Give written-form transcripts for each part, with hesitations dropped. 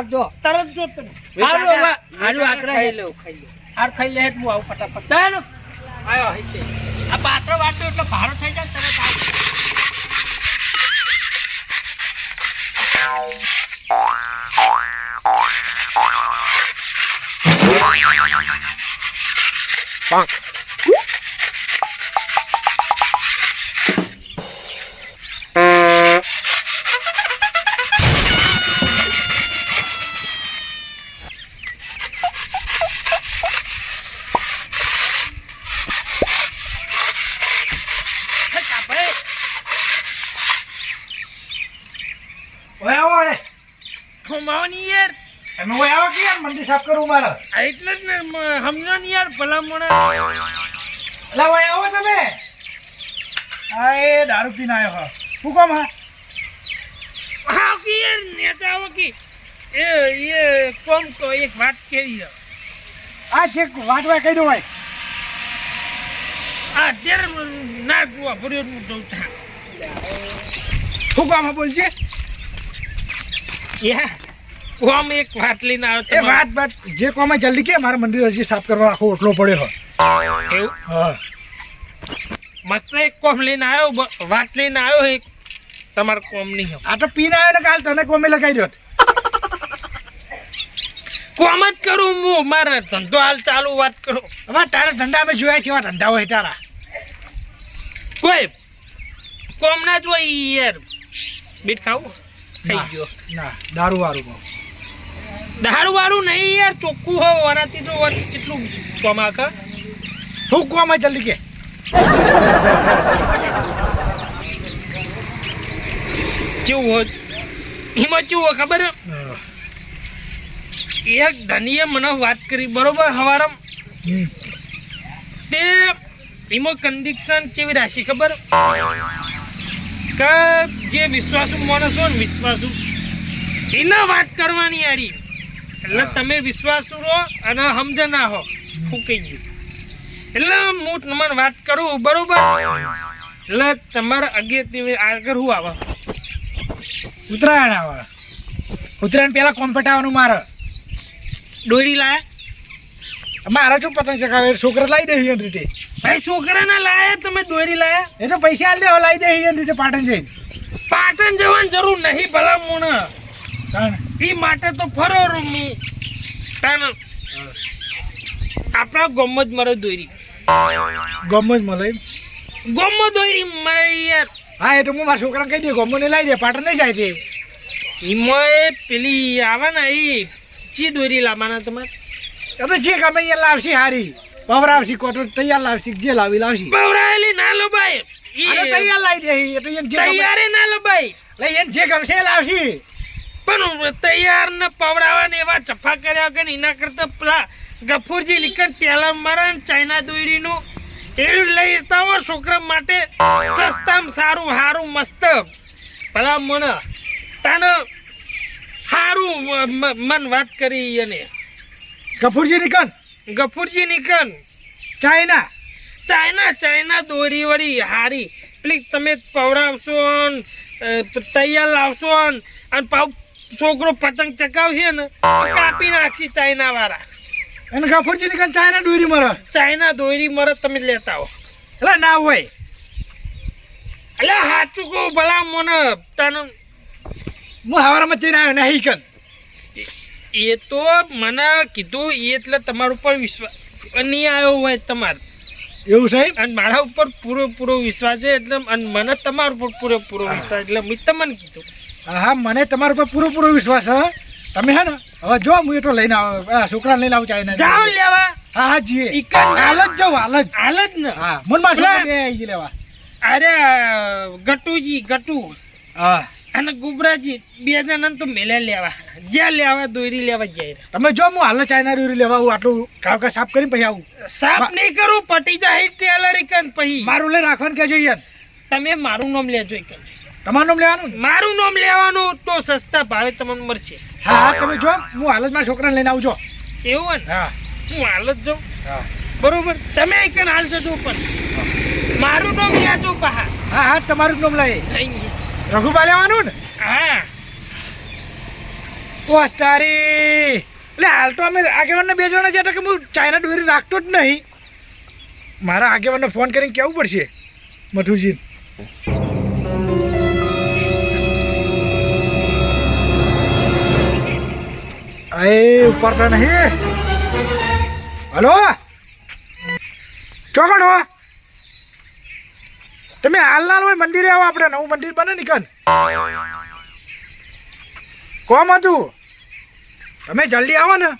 હાર જો તરત જો તમે હારું આકરા ખાઈ લે હાર ખાઈ લે હું આવું ફટાફટ તાન આયો હિતે આ પાત્ર વાટો એટલે ભારો થઈ જાય તરત પાંક યાર એમાં ઓય આવો કે યાર મંદિર સાફ કરું મારે એટલે જ ને સમજો ને યાર ભલા મોણા એટલે ઓય આવો તમે આ એ દારૂ પીને આવ્યો હા શું કામ હા હા કે યાર નેતા આવો કે એ કોમ તો એક વાત કેવી આ જે વાટવા કહી દો ભાઈ આ અત્યારે ના જોવા ભર્યો હું જઉં થા શું કામ હા બોલજે યાર કોમ એક વાત લઈને આવ્યો એ વાત જે કોમ જલ્દી કે મારા મંદિર હજી સાફ કરવા આખો ઓટલો પડ્યો એવું હા મસ્ત એક કોમ લઈને આવ્યો વાત લઈને આવ્યો એક તમારો કોમ નહીં આ તો પીને આવ્યો ને કાલ તને કોમે લગાઈ દો કોમ જ કરું હું મારે ધંધો હાલ ચાલુ વાત કરું હવે તારા ધંધા અમે જોયા છે એવા ધંધા હોય તારા કોઈ કોમ ના જોઈ યાર બીટ ખાવું ખાઈ ગયો ના દારૂ વાળું દારૂ વાળું નહીં યાર ચોખ્ખું હો વરાતી તો કેટલું કમાકા શું કોમ જલ્દી કે કેવું હોય એમાં કેવું હોય ખબર એક ધનીએ મને વાત કરી બરોબર હવારમ તે એમાં કન્ડિશન કેવી રાશિ ખબર કે જે વિશ્વાસુ માણસ હોય ને વિશ્વાસુ એને વાત કરવાની યારી એટલે તમે વિશ્વાસુ રહો અને સમજ ના હો શું કહી ગયું એટલે હું તમારે વાત કરું બરોબર એટલે તમારે આગળ શું આવે ઉત્તરાયણ આવે ઉત્તરાયણ પેલા કોમ પટાવવાનું મારે દોરી લાયા મારે શું પતંગ ચગાવે છોકરા લાવી દે એ રીતે ભાઈ છોકરાના લાયા તમે દોરી લાયા એ તો પૈસા આલ દે લાવી દે એ રીતે પાટણ જઈને પાટણ જવાની જરૂર નહીં ભલા મોણ એ માટે તો ફરો રમી આપણા ગમ જ મારે દોરી ગમ જ મળે ગમ દોરી મારે યાર હા એ તો હું મારા છોકરાને કહી દે ગમો ને લાવી દે પાટણ નહીં જાય તે એમાં પેલી આવે ને એ ચી દોરી લાવવાના તમારે તો જે ગમે અહીંયા લાવશી હારી પવરાવશી કોટો તૈયાર લાવશી જે લાવી લાવશી પવરાયેલી ના લો ભાઈ તૈયાર લાવી દે એ તો તૈયાર ના લો ભાઈ લઈ એને જે ગમશે એ લાવશી પણ તૈયાર ને પવરાવા ને એવા ચફા કર્યા કે એના કરતા પેલા ગફુરજી નીકળ તેલા મારા ચાઇના દોરીનું એવું લઈ જતા હો છોકરા માટે સસ્તામાં સારું હારું મસ્ત ભલા મને તને હારું મન વાત કરી એને ગફુરજી નીકળ ચાઇના દોરી વળી હારી પેલી તમે પવરાવશો તૈયાર લાવશો અને પાવ છોકરો પતંગ ચકાવશે ને કાપી નાખશે ચાઇના વાળા અને ગફુરજી નીકળ ચાઇના દોરી મરે તમે લેતા હો એટલે ના હોય એટલે સાચું કહું ભલા મને તને હું હવારમાં જઈને આવ્યો નહીં કન એ તો મને કીધું એટલે તમારા ઉપર વિશ્વાસ નહીં આવ્યો હોય તમારે એવું છે અને મારા ઉપર પૂરો વિશ્વાસ છે એટલે અને મને તમારા ઉપર પૂરો વિશ્વાસ એટલે મેં તમને કીધું હા મને તમારા ઉપર પૂરો વિશ્વાસ છે તમે હે ને હવે જો હું એટલો લઈને આવ છોકરાને લઈને આવું ચાઇના જાઓ લેવા હા જીએ હાલ જ જાઉં હાલ જ ને હા મનમાં છોકરા બે આવી લેવા અરે ગટુ હા અને ગુબરાજી બે જણા તો મેલે લેવા જ્યાં લેવા દોરી લેવા જાય તમે જો હું હાલ ચાઇના દોરી લેવા આવું આટલું કાવ સાફ કરીને પછી આવું સાફ નહીં કરું પટી જાય ટેલરી કન પછી મારું લઈ રાખવાનું કે જોઈએ તમે મારું નામ લેજો તમારું નામ લેવાનું મારું નામ લેવાનું તો સસ્તા ભાવે તમને મળશે હા તમે જો હું હાલ જ મારા છોકરાને લઈને આવજો એવું ને હા હું હાલ જ જાઉં હા બરોબર તમે એકન હાલ જજો પણ મારું નામ લેજો પહા હા તમારું નામ લઈ રઘુબા લેવાનું ને હા ઓ તારી એટલે હાલ તો અમે આગેવાનને 2 જણા જતા કે હું ચાઇના દોરી રાખતો જ નહીં. મારા આગેવાનને ફોન કરીને કહેવું પડશે મધુજી. એ ઉપરતા નહીં. હલો ચોકણ હો તમે હાલના હોય મંદિરે આવો. આપણે નવું મંદિર બને નીકળ કોમ હતું. તમે જલ્દી આવો ને.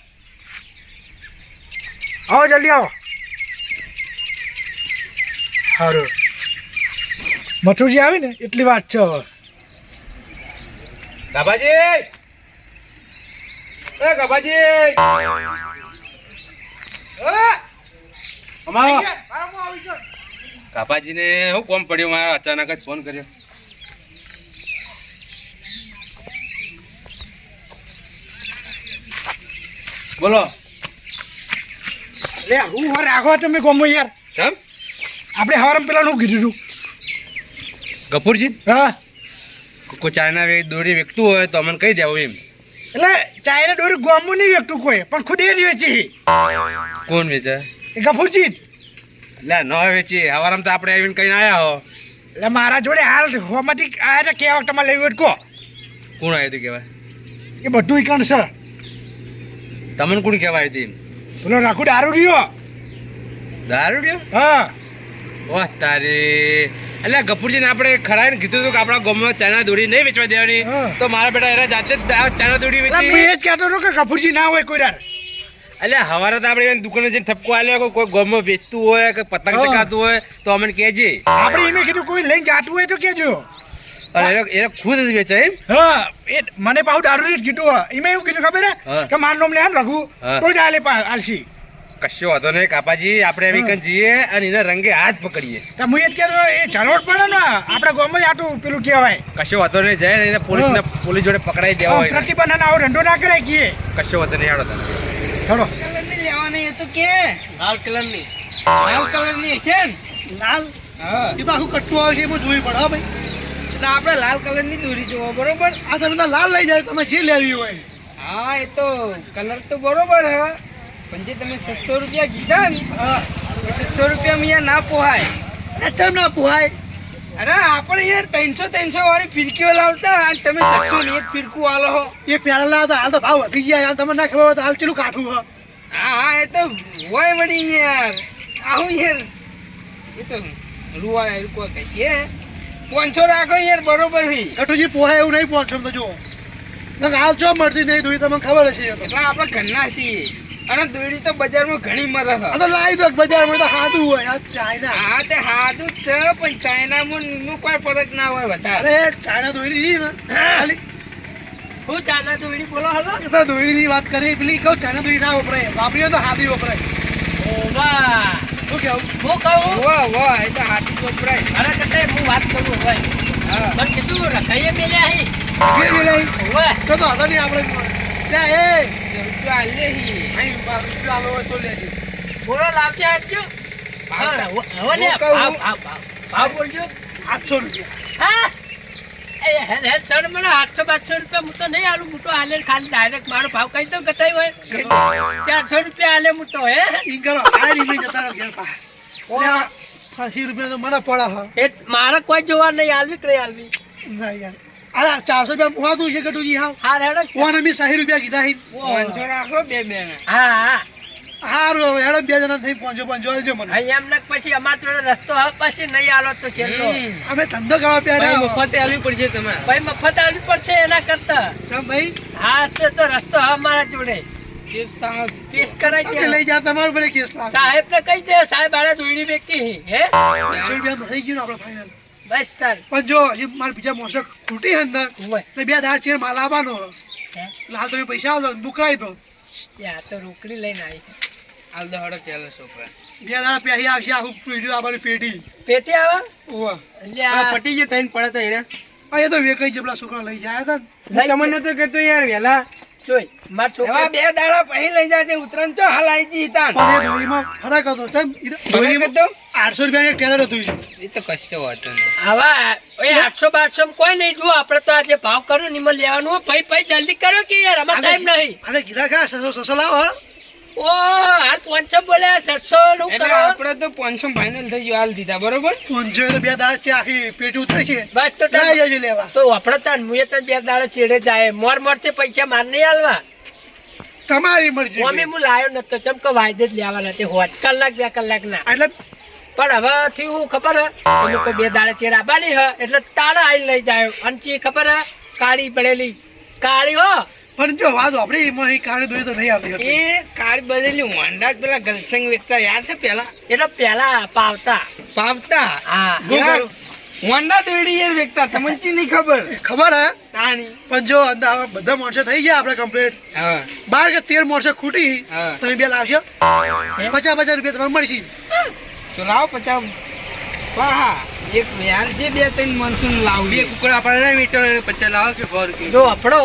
આવો જલ્દી આવો. સારું મઠુજી આવી ને એટલી વાત છે હવે. ગાભાજી એ ગાભાજી અમારો ગાભાજીને શું કોમ પડ્યું? મારા અચાનક જ ફોન કર્યો. બોલો. લે હું હર રાખો તમે ગમો યાર. કેમ? આપણે હવારમ પેલા નું કીધું તું. ગફુરજી હા કોઈ ચાઇના દોરી વેચતું હોય તો અમને કહી દેવું એમ. એટલે ચાઇના દોરી ગોમું નહીં વેચતું કોઈ, પણ ખુદ એ જ વેચી. કોણ વેચે? એ ગફુરજી જ. એટલે ન વેચી હવારમાં તો આપણે આવીને કહીને આવ્યા હો. એટલે મારા જોડે હાલ હોમાંથી આયા ને કેવા તમારે લેવું હોય તો કહો. કોણ આવ્યું હતું કહેવાય? એ બધું ઈકણ છે. તમને કોણ કહેવાય હતી? પેલો રાખું દારૂ રહ્યો. દારૂ રહ્યો? હા વાહ તારી. એટલે ગફુરજીને આપણે ખરાઈને કીધું હતું કે આપણા ગામમાં ચાઇના દોરી નહીં વેચવા દેવાની. હા. તો મારા બેટા એના જાતે જ ચાઇના દોરી એટલે વેચી. હું એ જ કહેતો હતો કે ગફુરજી ના હોય કોઈ ડાર. એટલે હવારે તો આપણે એની દુકાને જઈને ઠપકો આલ્યો કોઈ ગામમાં વેચતું હોય કે પતંગ હા. ચગાતું હોય તો અમને કહેજે. આપણે એમે કીધું કોઈ લઈને જાતું હોય તો કહેજો. અને એને ખુદ જ વેચે એમ? હા એ મને પાછું દારૂ જ કીધું હોય. એમાં એવું કીધું ખબર હે હા. કે મારું નામ લે ને રઘુ હા. તો જ આલે આલસી. કશો વાંધો નહીં કાપાજી. આપણે એવી કંઈ જઈએ અને એને રંગે હાથ પકડીએ. તો હું એ જ કહેતો એ ઝલોટ પડે ને આપણા ગામમાં જ આટલું પેલું કહેવાય. કશો વાંધો નહીં. જાય ને એને પોલીસ જોડે પકડાઈ દેવા હોય. પ્રતિબંધ આવો ધંધો ના કરાય કીએ. કશો વાંધો નહીં. હેડો તમે. ચલો લેવાની એ તો કે લાલ કલરની. લાલ કલરની છે ને? લાલ હા. એ તો આખું કટ્ટું આવે છે એમાં જોઈ પડે હા ભાઈ. એટલે આપણે લાલ કલરની દોરી જોવો બરોબર. આ તમે તો લાલ લઈ જાય તમે જે લેવી હોય. હા એ તો કલર તો બરોબર હે, પણ જે તમે 600 રૂપિયા કીધા ને હા એ 600 રૂપિયામાં યાર ના પોહાય. ચમ ના પુહાય. અરે આપણે યાર 300 વાળી ફિરકીઓ લાવતા અને તમે 600 ની એક ફિરકું આલો હો. એ પહેલા હતા હાલ તો ભાવ વધી ગયા યાર. તમને ના ખબર હોય તો હાલ ચેલું કાઠું હ. હા હા એ તો હોય વળી યાર. આવું યાર એ તો રૂવા રૂકો કહીએ 500 રાખો યાર બરોબર છે. કટુજી પોહાય એવું નહીં પહોંચો તો જો હાલ જો મળતી નહીં દોરી તમને ખબર હશે. એટલે આપણે ઘરના છીએ અને દોરી તો બજારમાં ઘણી મળે છે. આ તો લાવી દો બજારમાં તો સાદું હોય આ ચાઇના. હા તે સાદું જ છે પણ ચાઇનામાં નું કોઈ ફરક ના હોય વધારે. અરે ચાઇના દોરી ની ને ખાલી હું ચાઇના દોરી બોલો હલો. એ તો દોરીની વાત કરી પેલી કહું ચાઇના દોરી ના વપરાય વાપરીએ તો સાદી વપરાય. વાહ શું કેવું? હું કહું વાહ વાહ એ તો હાથી વપરાય. અરે કટે હું વાત કરું ભાઈ. હા પણ કીધું રખાઈએ મેલ્યા હી. બે મિલાઈ વાહ તો હતો નહીં આપણે ત્યાં એ રૂપિયા આલે હી. અહીં રૂપિયા આલો હોય તો લેજો. બોલો લાવજે આપજો. હા હવે લે ભાવ બોલજો. 800 રૂપિયા. હા એ હેર હેર ચડ મને 800 રૂપિયા હું તો નહીં આલું. હું તો હાલે ખાલી ડાયરેક્ટ મારો ભાવ કઈ તો ઘટાઈ હોય 400 રૂપિયા હાલે હું તો હે. ઈ કરો આ રીમે જતા રહો ઘેર પા. 80 રૂપિયા તો મને પડે હા. એ મારે કોઈ જોવા નહીં આલવી કે નહીં આલવી. ના યાર અરે 400 રૂપિયા પોહાતું છે કટુજી હા. હા હેડો કોણ અમે 60 રૂપિયા કીધા હી. 500 રાખો બે હા હા હારું હવે હેડો 2 જણા થઈ 500 આલજો મને. અહીં એમ ને પછી અમાર જોડે રસ્તો હવે પછી નહીં આલો તો છેલ્લો અમે ધંધો કરવા પેડા મફત આલવી પડશે તમારે. ભાઈ મફત આલવી પડશે એના કરતા. ચમ ભાઈ હા તો રસ્તો હવે અમારા જોડે કેસ કરાઈ અમે દે. લઈ જા તમારું ભલે કેસ લાગે. સાહેબ ને કહી દે સાહેબ આને દોડી બેકી હે 200 રૂપિયા થઈ ગયું ને આપણે ફાઇનલ. બસ તાર પણ જો હજી મારે બીજા મોસો ખૂટી અંદર હોય તો 2 દાડ ચેર માલ આવવાનો હે લાલ તમે પૈસા આવજો દુકરાઈ દો. ત્યાં તો રોકડી લઈને આવી હાલ તો હડો ચાલે છોકરા. 2 દાડા પહેરી આવશે આખું પીડ્યું આ મારી પેટી. પેટી આવે ઓવા એટલે આ પટી જે તઈને પડે તો એને આ એ તો વેકાઈ જેટલા છોકરા લઈ જાય હતા ને. લઈ તમને તો કહેતો યાર વેલા જોઈ માર હવે છોકરા 2 દાડા પછી લઈ જાજે ઉતરણ ચો હાલ આઈ જી તાન પણ એ દોરીમાં ફરક હતો ચમ દોરીમાં તો 800 રૂપિયા ટેલર હતું ઈ. એ તો કશો વાતો નહીં. આવા એ 800 માં કોઈ નહીં જુઓ આપણે તો આજે ભાવ કરો નિમલ લેવાનું હોય પૈ જલ્દી કરો કે યાર અમાર ટાઈમ નહીં અરે કીધા કા 600 લાવો હા? ઓ હાલ 500 બોલ્યા 600 નું એટલે કરો આપણે તો 500 ફાઇનલ થઈ ગયું હાલ દીધા બરોબર 500 તો 2 દાડા છે આખી પેટ ઉતરી છે બસ તો લઈ જજો લેવા તો વાપરો તાન મુએ તો 2 દાડા ચેડે જાય મોર મોરથી પૈસા માર નહીં આલવા તમારી મરજી મમ્મી હું લાયો નતો ચમ કે વાયદે જ લેવાના તે હોત કલાક 2 કલાક ના એટલે પણ હવે થયું ખબર હે અમે તો 2 દાડા ચેડ આબાની હ એટલે તાળા આઈ લઈ જાય અંચી ખબર હે કાળી પડેલી કાળી હો પણ જો વાત આપણે એમાં કાળી દોરી તો નહીં આવતી હતી. એ કાર્ડ બનેલી વાંડા પેલા ગલસંગ વેચતા યાદ છે પેલા એટલે પેલા પાવતા પાવતા હા શું કરું? વાંડા દોડી યાર વેચતા તમને ચી નહીં ખબર ખબર હે તાણી પણ જો અંદર હવે બધા માણસો થઈ ગયા આપણે કમ્પ્લીટ હા 12 કે 13 માણસો ખૂટી હા. તમે 2 લાવશો 50 રૂપિયા તમારે મળશે તો લાવો 50 વાહ એક યાર જે 2-3 મનસૂન લાવડી કુકડા આપણે નહીં વેચવાનો 50 લાવો કે 100 રૂપિયા જો આપણો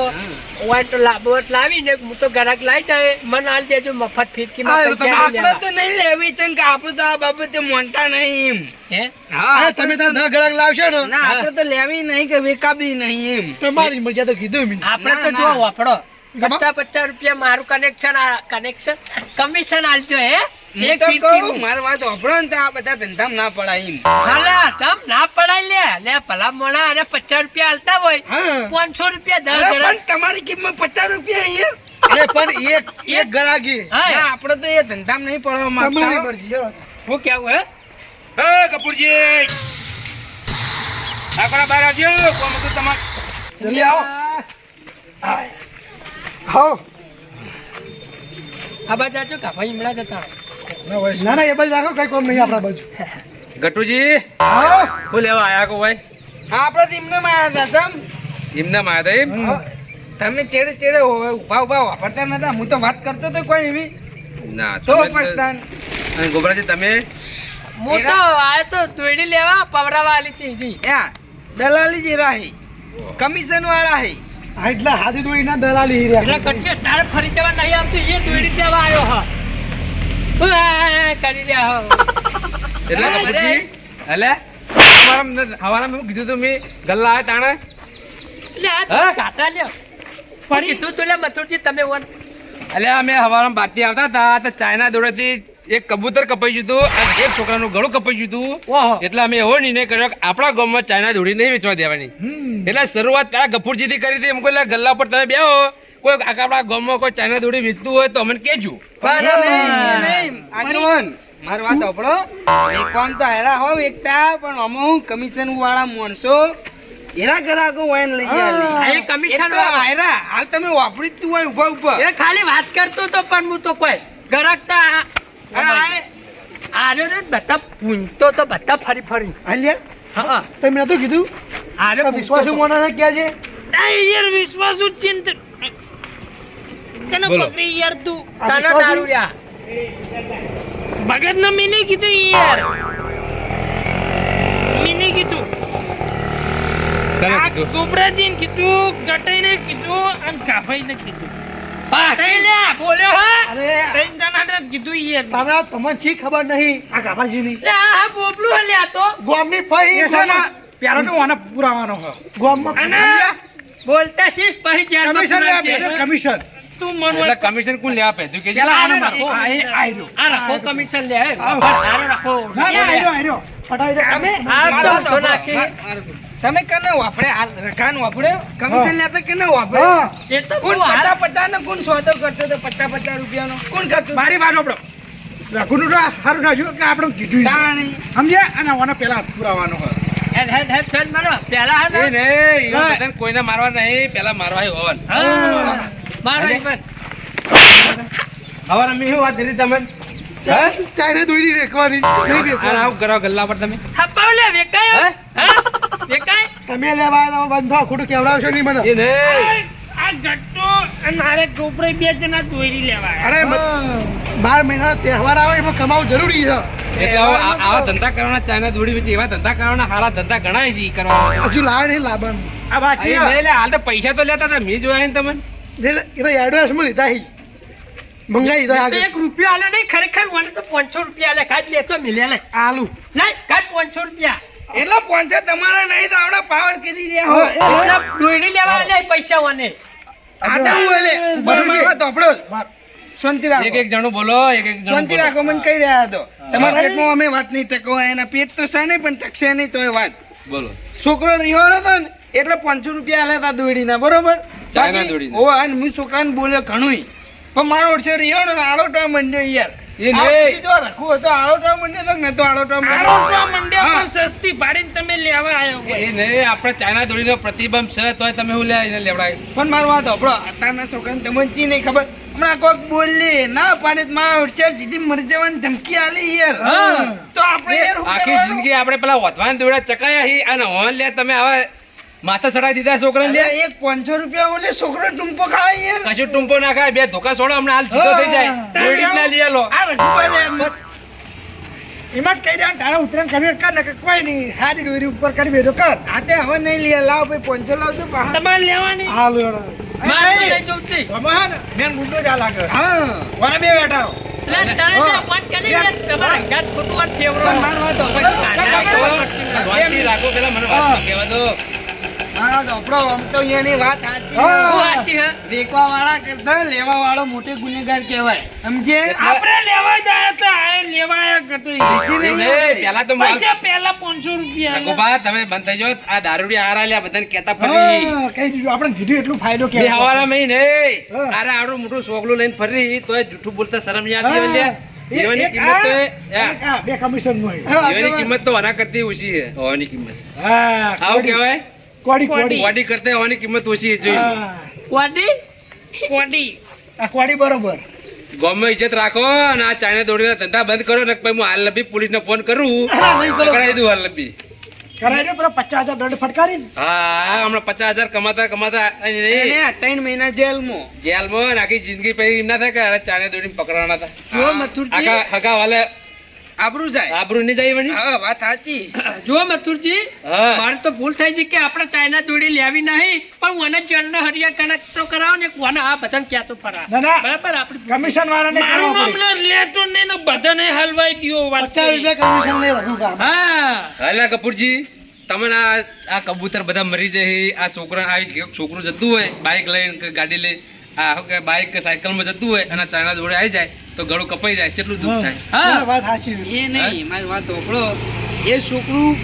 ઓય તો લાભવટ લાવીને હું તો ગ્રાહક લાવી દે મને હાલ દેજો મફત ફીરકીમાં હા, એ તો પૈસા નહીં આપણે લેવા. તો નહીં લેવી છે કે આપણે તો આ બાબતે મોનતા નહીં હે હા અરે તમે તો 10 ગળક લાવશો ને ના આપણે તો લેવી નહીં કે વેકાબી નહીં એમ તમારી મરજી આ તો કીધું મેં આપણે તો ના, જો ના. વાપરો ગમા? 50 રૂપિયા મારું કનેક્શન કમિશન આલજો હે હું એક તો ફીરકીનું. કહું મારી વાત સાંભળો ને તો આ બધા ધંધામાં ના પડાય એમ હાલા ચમ ના પડાય લે ભલા મોણા અને 50 રૂપિયા આલતા હોય હા 500 રૂપિયા અરે 10 પણ તમારી કિંમત 50 રૂપિયા યાર અરે પણ એક ગળાગી હા ના આપણે તો એ ધંધામાં નહીં પડવા તમારી માંગતા મરજી ચલો. હું કેવું હે એ કપૂરજી આકડા બહાર આવજો કોમ હતું તમારે જલ્દી આવો આવો આ બાજુ આજો કા ભાઈ હમણાં જતા રહો. ના ના એ બાજુ રાખો કઈ કોમ નહીં આપણા બાજુ ગટુજી હા હું લેવા આયા કો ભાઈ આપણે તો એમને માં આવ્યા હતા સમ એમને માયા હતા એમ તમે ચેડે ચેડે ઉભા ઉભા વાપરતા નતા હું તો વાત કરતો તો કોઈ એવી ના તો તમે તો- પસ્તાન અને ગોબરાજી તમે હું તો આયો તો દોડી લેવા પવરાવા આલી હતી યા દલાલી જ રાહી કમિશન વાળા હે હા એટલે હાથી દોરી ના દલાલી હીર્યા એટલે કટકે તારે ફરી જવા નહીં આવતું એ દોડી દેવા આવ્યો હા કરી રહ્યા હો એટલે કપૂરજી એટલે હવાના મેં કીધું તું મેં ગલ્લા આવ્યા તાણે એટલે આ હા? કાટા લ્યો ફરી કીધું તું લે મથુરજી તમે વન એટલે અમે હવાના બહારથી આવતા હતા તો ચાઇના દોડેથી એક કબૂતર કપાઈ ગયું હતું અને એક છોકરાનું ગળું કપાઈ ગયું હતું ઓહો એટલે અમે એવો નિર્ણય કર્યો કે આપણા ગામમાં ચાઇના દોડી નહીં વેચવા દેવાની એટલે શરૂઆત પેલા ગફુરજીથી કરી હતી એમ કોઈ ગલ્લા પર તમે બેહો કોઈ આપણા ગામમાં કોઈ ચાઇના દોડી વેચતું હોય તો અમને કહેજો પણ નહીં આગેવાન મારી વાત સાંભળો એકવાન તો હેરા હોવ એકતા પણ અમે હું કમિશન વાળા માણસો એના ગ્રાહકો વાયન લઈ આ ગયા એ commission એક તો વાળો. હાયરા હાલ તમે વાપરી જ તું હોય ઉભા ઉભા એ ખાલી વાત કરતો તો પણ હું તો કોઈ ગરકતા અને આ આરે રે બધા પૂંજતો તો બધા ફરી ફરી હાલ્યા હા તમે નતું કીધું આરે આ વિશ્વાસુ મોના ક્યાં છે યાર વિશ્વાસુ ચિંત કને બોલો. પકડી યાર તું આ તને વિશ્વાસુ? દારૂડિયા ભગત ને મેને કીધું યાર મેને કીધું તને આ કીધું ગોબરાજી ને કીધું ગટાઈને કીધું અને કાફાઈ ને કીધું પાટઈ લે બોલ્યો હા અરે ત્રણ જણાને કીધું યાર તારા તમને છી ખબર નહીં આ ગાભાજીની લે આ બોબલું હે લે આ તો ગોમની ફઈ એ છે ને, પ્યારો તો આને પુરાવાનો હો ગોમમાં અને બોલતા શીશ પછી જેલ કમિશન લે કમિશન તું મન એટલે કમિશન કોણ લેવા પે તું કે પેલા આનો આનો મારો મારો. આ એ આયરો આ રાખો કમિશન લે હે આવો. આનો રાખો ના ના આયરો આયરો પટાઈ દે તમે આ મારી તો વાત તો સાંભળો. નાખી. તમે કને વાપરે હાલ રકાન વાપર્યો કમિશન લેતા કને વાપરે હા એ તો કોણ તું હાલ 50 નો કોણ સોદો કરતો તો 50 રૂપિયાનો કોણ કરતો મારી વાત આપણો રઘુનું તો સારું થાજો કે આપણે કીધું ઈ. તાણી સમજ્યા અને આનો પેલા પુરાવાનો હોય હેડ હેડ હેડ ચલ મારો પેલા હે નહીં ને નહીં ઈવન બધાને કોઈને મારવા નહીં પેલા મારવા આવ્યો હોવન હા મારો ઈવન હવે અમે શું વાત કરી તમે હે ચાઇના દોરી રેખવાની નહીં અને રેખવાની આવું કરો ગલ્લા પર તમે હપાવ લે વેકાય હે? હા વેકાય તમે લેવા આવ્યા બંધો ખોટું કેવડાવશો નહીં મને એ નહીં આ ગટ્ટો અને મારે ગોબરે બે જણા દોરી લેવા અરે 12 મહિનાનો તહેવાર આવે એમાં કમાવું જરૂરી છે એટલે હવે આવા ધંધા કરવાના ચાઇના દોડી વેચી એવા ધંધા કરવાના હારા ધંધા ઘણા છે ઈ કરવાના હજુ લાવે નહીં લાવવાનું આ અહીં નહીં લે, હાલ તો પૈસા તો લેતા હતા મેં જોયા ને તમે એ તો એડવાન્સમાં લીધા હી મંગાવી તો દીધા એક રૂપિયો આલે નહીં ખરેખર મને તો 500 રૂપિયા આલે કાઢ લેતો મિલે લે આલુ નહીં કાઢ 500 રૂપિયા એટલે 500 તમારા નહીં તો આવડા પાવર કરી રહ્યા હો એટલે દોડી લેવા આલે પૈસા વાને આટા હું એટલે બરોબર વાત આપણો શાંતિ રાખો એક જણું બોલો એક જણું શાંતિ રાખો મને કહી રહ્યા હતો તમારા પેટમાં અમે વાત નહીં ટકો એના પેટ તો છે નહીં પણ ટકશે નહીં તોય વાત બોલો. છોકરો રિહાણો હતો ને એટલે 500 રૂપિયા આલ્યા હતા દોડીના બરોબર ચાઇના દોડીના. ઓ અને હું છોકરાને બોલ્યો ઘણું પણ મારો ઓછો રિહાણો ને આળોટવા માંડ્યો યાર એ આ નહીં. પછી જો રાખવું હતો આળોટવા માંડ્યો તો ને તો આળોટવા માંડ્યો આરોટવા મંડ્યા પણ સસ્તી ભાડીને તમે લેવા આવ્યો હોય. એ નહીં આપણે ચાઇના દોડીનો પ્રતિબંધ છે તોય તમે હું લે એને લેવડાય. પણ મારું વાત આપણો અત્યારના છોકરાને તમને ચી નહીં ખબર હમણાં કોઈક બોલી ના પાડે તો મારા ઓછે સીધી મરી જવાની ધમકી આલી યાર તો આપણે યાર શું આખી કરવાનું? જિંદગી આપણે પેલા વધવાન દોડા ચકાયા હી અને હોન લે તમે હવે માથા ચડાવી દીધા છોકરાને લે. અરે એક 500 રૂપિયા ઓલે છોકરો ટૂંપો ખાય યાર કશું ટૂંપો ના ખાય બે ધોકા છોડો હમણાં હાલ સીધો થઈ જાય દોડી જ ના લઈ લો. આ રઘુભાઈ એમાં જ કહી રહ્યા તારા ઉતરાણ કરવી કર ને કે કોઈ નહીં સારી દોરી ઉપર કરવી તો કર આતે હવે નહીં લે લાવ ભાઈ 500 લાવજો પાછા તમારે લેવાની હાલો માર તો નહીં જોતી મેન ગુંડો જ આ લાગે હા વાને બે બેઠા એટલે તારે જે વાત કરી યાર તમારા ગાત ખોટું વાત ફેવરો પણ માર વાત આપણો શાંતિ રાખો પેલા મને વાત તો કહેવા દો. હા આપણો આમ તો અહીંયાની વાત સાચી હા. હું સાચી હે વેચવા વાળા કરતા લેવા વાળો મોટો ગુનેગાર કહેવાય સમજે આપણે લેવા જાય તો આ લેવા આયા કટોઈ. લીધી નહીં નહીં, પેલા તો માર- પૈસા પહેલા 500 રૂપિયા આલ્યા. રઘુભા, તમે બંધ થઈ જાઓ. આ દારૂડી હારા લ્યા બધાને કહેતા ફરી કહી દીધું આપણે કીધું એટલું ફાયદો બે હવારા મહી નહીં. હા. અરે આવડું મોટું સોગલું લઈને ફરી તોય જૂઠું બોલતા શરમ નહીં આવતી હોય લ્યા. એક- જીવનની એક કિંમત તો આ બે કમિશન નું જીવનની કિંમત તો આના કરતી ઓછી છે હવાની કિંમત હા આવું કહેવાય કોડી કોડી બોડી કરતા હવાની કિંમત ઓછી છે જોઈ હા. વાડી કોડી. આ કોડી બરોબર ગામમાં ઇજ્જત રાખો અને આ ચાઇના દોડીના ધંધા બંધ કરો ને પછી હું હાલ લબી પોલીસને ફોન કરું હા, નહીં કરો. પકડાઈ દઉં હાલ લબી. કરાય ને પેલો 50,000 દંડ ફટકારી ને હા હમણાં 50,000 કમાતા કમાતા અને નહીં, એને 3 મહિના જેલમાં જેલમાં ને આખી જિંદગી પછી એમ ના થાય કે અરે ચાઇના દોડીને પકડવાના હતા. જો મથુરજી આખા હગા વાલે આબરૂ જાય આબરૂ નહીં જાય વળી? હા વાત સાચી જો મથુરજી હા મારે તો ભૂલ થઈ છે કે આપણે ચાઇના દોડી લેવી નહીં પણ મને જળનો હરિયા કણક તો કરાવો ને કોને આ બધાને ક્યાં તો ફરા ના, ના. બરાબર આપણે કમિશન વાળાને મારું કરાવવું નામ પડે. લેતો નહીં ને બધાને હલવાઈ દ્યો વાત 50 કરી. રૂપિયા કમિશન લે રઘુ કામ હા હાલા કપૂરજી તમને આ કબૂતર બધા મરી જાય આ છોકરા આવી છોકરું જતું હોય બાઇક લઈને કે ગાડી લઈ આ શું કે બાઇક કે સાયકલમાં જતું હોય અને ચાઇના જોડે આવી જાય તો ગળું કપાઈ જાય કેટલું દુઃખ થાય. હા વાત સાચી એ નહીં મારી વાત ઓળો એ છોકરું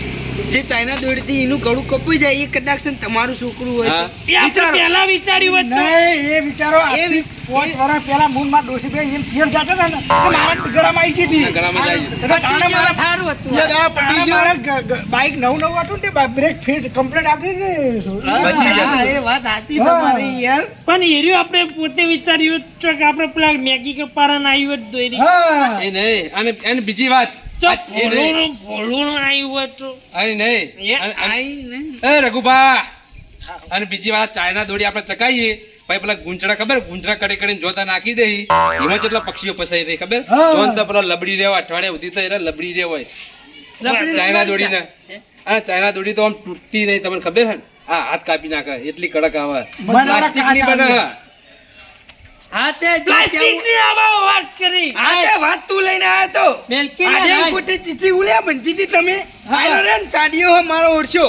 જે ચાઇના દોડીથી એનું ગળું કપાઈ જાય એ કદાચ છે ને તમારું છોકરું હોય હા. તો એ આપણે પહેલા વિચાર્યું હોત તો. નહીં એ વિચારો એ આજથી વિ- 5 વર્ષ પહેલા મૂળમાં ડોશીભાઈ એમ પિયર જાતા હતા ને તો મારા ગળામાં આવી ગઈ હતી. ગળામાં જ આવી ગઈ. એટલે તાણે પટી મારા- ગયો, સારું હતું એટલે આ પટી ગયો. મારા બાઈક નવું હતું ને તે બ્રેક ફિટ કમ્પ્લીટ આપતી હતી બચી જતું. હા, એ વાત સાચી હા. તમારી યાર પણ એર્યું આપણે પોતે વિચાર્યું હોત તો કે આપણે પેલા મેગી કે પારાને આવ્યું હોત દોરી. હા એ નહીં અને અને બીજી વાત તો આ એ નહીં. ભોળું આવ્યું હોત તો. અને નહીં એ આઈ ને એ રઘુભા અને બીજી વાત ચાઇના દોડી આપણે ચકાઈએ પછી પેલા ગુંચડા ખબર ગુંચડા કરી કરીને જોતા નાખી દે એમાં કેટલા પક્ષીઓ ફસાઈ રહી ખબર હા. જોન તો પેલો લબડી રહેવા અઠવાડિયા સુધી તો એને લબડી રહે હોય ચાઇના દોડી ને આ ચાઇના દોડી તો આમ તૂટતી નહીં તમને ખબર છે ને આ હાથ કાપી નાખે એટલી કડક આવે પ્લાસ્ટિક ની બને હા તે જો પ્લાસ્ટિકની આવા વાત કરી. આ તે વાત તું લઈને આવ્યો તો મેલકી આજે ના ખોટી ચીઠી ઉલ્યા બનતી હતી તમે આયલો રે ને ચાડીઓ હો મારો ઓળશો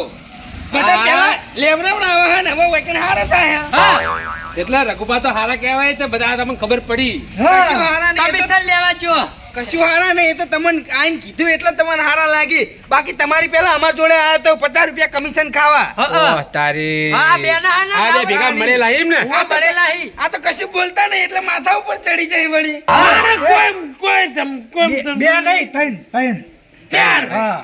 બધા હા. પેલા લેવરાવડા આવે ને હવે વૈકણ હારા થાય હા એટલે રઘુભા તો હારા કહેવાય છે બધા તમને ખબર પડી કશું હારા નહીં એ તો કમિશન લેવા જો કશું હારા નહીં એ તો તમને આઈને કીધું એટલે તમને હારા લાગી બાકી તમારી પેલા અમાર જોડે આવ્યો તો 50 રૂપિયા કમિશન ખાવા ઓહ, તારી હા, બે ના હા ના આ બે ભેગા મળેલા એમ ને આ પડેલા હી આ તો કશું બોલતા નહીં એટલે માથા ઉપર ચડી જાય વળી અરે કોઈ તમ બે નહીં ત્રણ ચાર. હા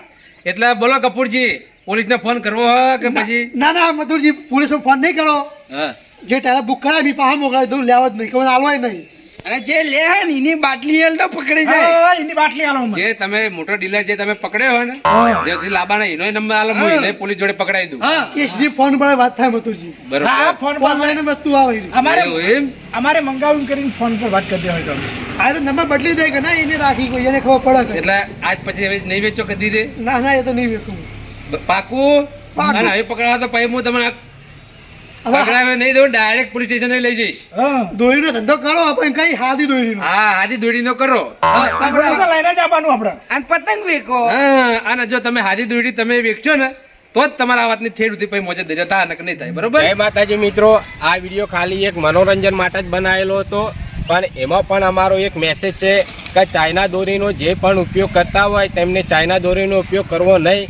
એટલે બોલો કપૂરજી પોલીસને ફોન કરવો હોય કે પછી ના ના મધુરજી પોલીસ ફોન નહીં કરો હા જે તારા બુક કરાય બી પાહા મોકલાવી દઉં લેવા જ નહીં કે આલવાય નહીં અને જે લે હે ને એની બાટલી હેલ તો પકડી જાય હા, એની બાટલી આલો મને. જે તમે મોટો ડીલર જે તમે પકડ્યો હોય ને હા. જેથી લાબાના એનો નંબર આલો હું એને પોલીસ જોડે પકડાઈ દઉં હા એ સીધી ફોન પર વાત થાય મધુરજી બરોબર. હા ફોન પર લઈને વસ્તુ આવે એની. એવું એમ અમારે મંગાવું કરીને ફોન પર વાત કરી દેવાય તમે આ તો નંબર બદલી દે કે ના એને રાખી કોઈ એને ખબર પડે કે એટલે આજ પછી હવે નહીં વેચો કદી રે ના ના એ તો નહીં વેચું પાકું પાકું. અને હવે પકડાવા તો પછી હું તમને પકડાવે નહીં તો ડાયરેક્ટ પોલીસ સ્ટેશન લઈ જઈશ. દોરીનો ધંધો કરો આપણે કઈ હાદી દોરીનો હા હાજી દોડીનો કરો. આપણે લઈને જ આવવાનું આપણે અને પતંગ વેકો. હા અને જો તમે હાજી દોડી તમે વેચશો ને તો જ તમારા આ વાતની ઠેર ઉધી પછી મોજે જતા નહીં થાય. બરોબર. જય માતાજી મિત્રો, આ વિડીયો ખાલી એક મનોરંજન માટે જ બનાવેલો હતો, પણ એમાં પણ અમારો એક મેસેજ છે કે ચાઇના દોરીનો જે પણ ઉપયોગ કરતા હોય તેમને ચાઇના દોરીનો ઉપયોગ કરવો નહીં.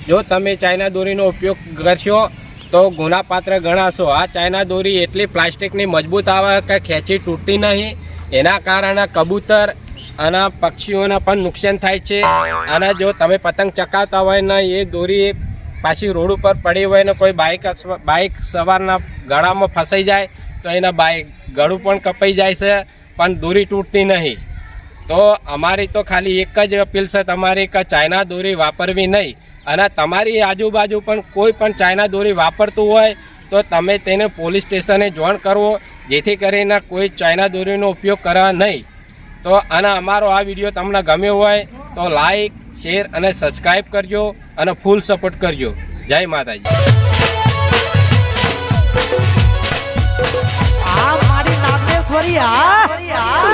જો તમે ચાઇના દોરીનો ઉપયોગ કરશો તો ગુનાપાત્ર ગણાશો. આ ચાઇના દોરી એટલી પ્લાસ્ટિકની મજબૂત આવે કે ખેંચી તૂટતી નહીં. એના કારણે કબૂતર અને પક્ષીઓને પણ નુકસાન થાય છે. અને જો તમે પતંગ ચકાવતા હોય ને એ દોરી પાછી રોડ ઉપર પડી હોય ને કોઈ બાઇક સવારના ગળામાં ફસાઈ જાય તો એના ગળું પણ કપાઈ જાય છે, પણ દોરી તૂટતી નહીં. તો અમારી તો ખાલી એક જ અપીલ છે તમારી કે ચાઇના દોરી વાપરવી નહીં. અને તમારી આજુબાજુ પણ કોઈ પણ ચાઇના દોરી વાપરતું હોય તો તમે તેને પોલીસ સ્ટેશને જાણ કરવો, જેથી કરીને કોઈ ચાઇના દોરીનો ઉપયોગ કરવા નહીં. તો અને અમારો આ વિડીયો તમને ગમ્યો હોય તો લાઈક, શેર અને સબસ્ક્રાઈબ કરજો અને ફૂલ સપોર્ટ કરજો. જય માતાજી. આ મારી નાગેશ્વરી આ